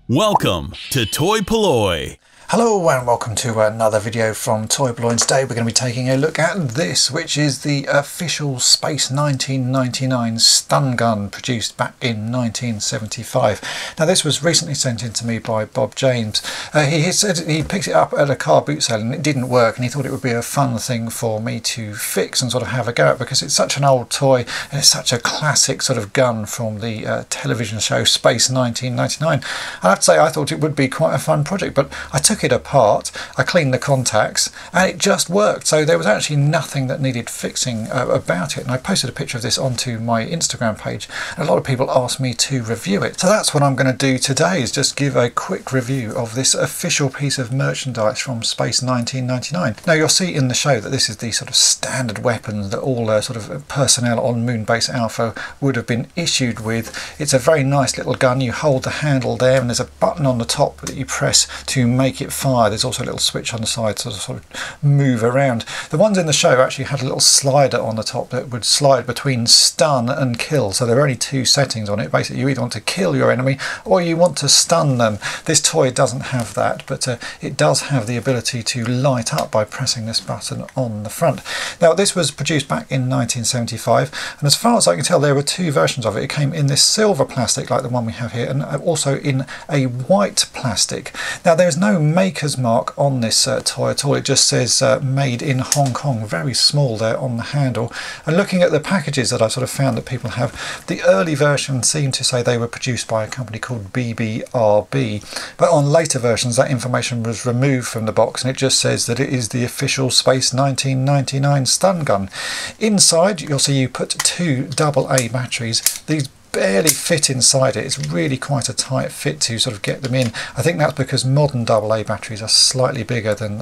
Welcome to toy-polloi. Hello and welcome to another video from toy-polloi. And today we're going to be taking a look at this, which is the official Space 1999 Stung Gun produced back in 1975. Now this was recently sent in to me by Bob James. He said he picked it up at a car boot sale and it didn't work, and he thought it would be a fun thing for me to fix and sort of have a go at, because it's such an old toy and it's such a classic sort of gun from the television show Space 1999. I have to say I thought it would be quite a fun project, but I took it apart, I cleaned the contacts and it just worked. So there was actually nothing that needed fixing about it, and I posted a picture of this onto my Instagram page and a lot of people asked me to review it. So that's what I'm going to do today, is just give a quick review of this official piece of merchandise from Space 1999. Now you'll see in the show that this is the sort of standard weapons that all sort of personnel on Moonbase Alpha would have been issued with. It's a very nice little gun. You hold the handle there and there's a button on the top that you press to make it fire. There's also a little switch on the side to sort of move around. The ones in the show actually had a little slider on the top that would slide between stun and kill. So there are only two settings on it. Basically you either want to kill your enemy or you want to stun them. This toy doesn't have that, but it does have the ability to light up by pressing this button on the front. Now this was produced back in 1975, and as far as I can tell there were two versions of it. It came in this silver plastic like the one we have here, and also in a white plastic. Now there's no maker's mark on this toy at all. It just says made in Hong Kong, very small there on the handle. And looking at the packages that I sort of found that people have, the early version seemed to say they were produced by a company called BBRB, but on later versions that information was removed from the box and it just says that it is the official Space 1999 Stun Gun. Inside you'll see you put two AA batteries. These barely fit inside it. It's really quite a tight fit to sort of get them in. I think that's because modern AA batteries are slightly bigger than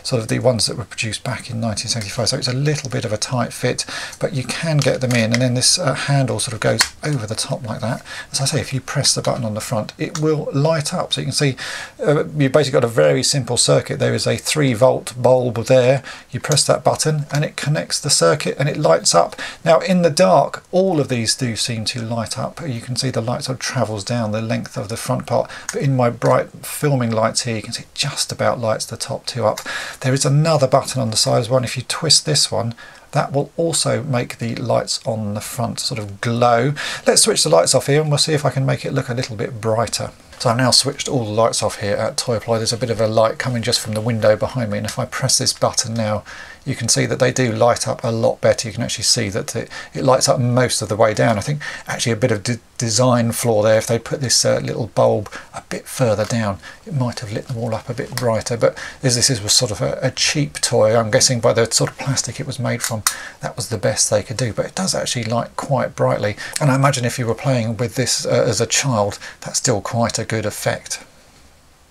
sort of the ones that were produced back in 1975, so it's a little bit of a tight fit, but you can get them in. And then this handle sort of goes over the top like that. As I say, if you press the button on the front it will light up. So you can see you've basically got a very simple circuit. There is a 3-volt bulb there. You press that button and it connects the circuit and it lights up. Now in the dark all of these do seem to light up. You can see the light sort of travels down the length of the front part, but in my bright filming lights here you can see it just about lights the top two up. There is another button on the side as well, and if you twist this one that will also make the lights on the front sort of glow. Let's switch the lights off here and we'll see if I can make it look a little bit brighter. So I've now switched all the lights off here at toy-polloi. There's a bit of a light coming just from the window behind me, and if I press this button now you can see that they do light up a lot better. You can actually see that it lights up most of the way down. I think actually a bit of design flaw there. If they put this little bulb a bit further down it might have lit them all up a bit brighter, but as this was sort of a cheap toy, I'm guessing by the sort of plastic it was made from, that was the best they could do. But it does actually light quite brightly, and I imagine if you were playing with this as a child that's still quite a good effect.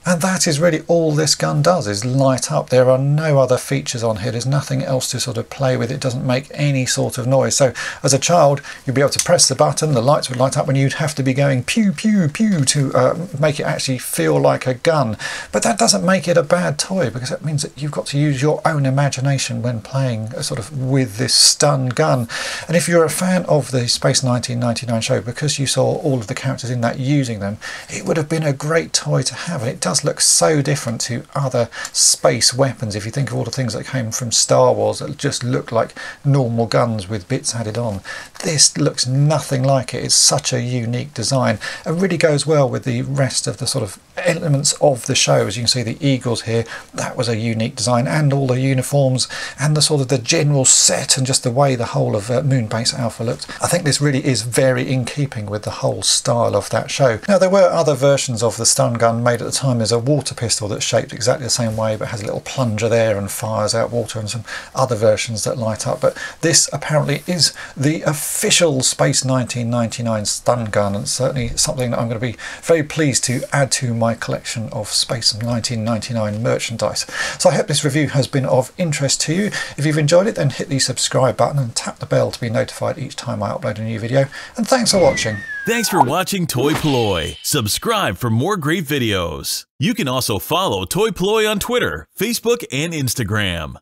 And that is really all this gun does, is light up. There are no other features on here. There's nothing else to sort of play with. It doesn't make any sort of noise. So as a child, you'd be able to press the button, the lights would light up, and you'd have to be going pew, pew, pew to make it actually feel like a gun. But that doesn't make it a bad toy, because that means that you've got to use your own imagination when playing sort of with this stun gun. And if you're a fan of the Space 1999 show, because you saw all of the characters in that using them, it would have been a great toy to have. And it does look so different to other space weapons. If you think of all the things that came from Star Wars that just look like normal guns with bits added on, this looks nothing like it. It's such a unique design and really goes well with the rest of the sort of elements of the show. As you can see, the eagles here, that was a unique design, and all the uniforms and the sort of the general set and just the way the whole of Moonbase Alpha looked. I think this really is very in keeping with the whole style of that show. Now there were other versions of the stun gun made at the time. There's a water pistol that's shaped exactly the same way but has a little plunger there and fires out water, and some other versions that light up. But this apparently is the official Space 1999 stun gun, and certainly something that I'm going to be very pleased to add to my collection of Space 1999 merchandise. So I hope this review has been of interest to you. If you've enjoyed it, then hit the subscribe button and tap the bell to be notified each time I upload a new video. And thanks for watching. Thanks for watching toy-polloi. Subscribe for more great videos. You can also follow toy-polloi on Twitter, Facebook, and Instagram.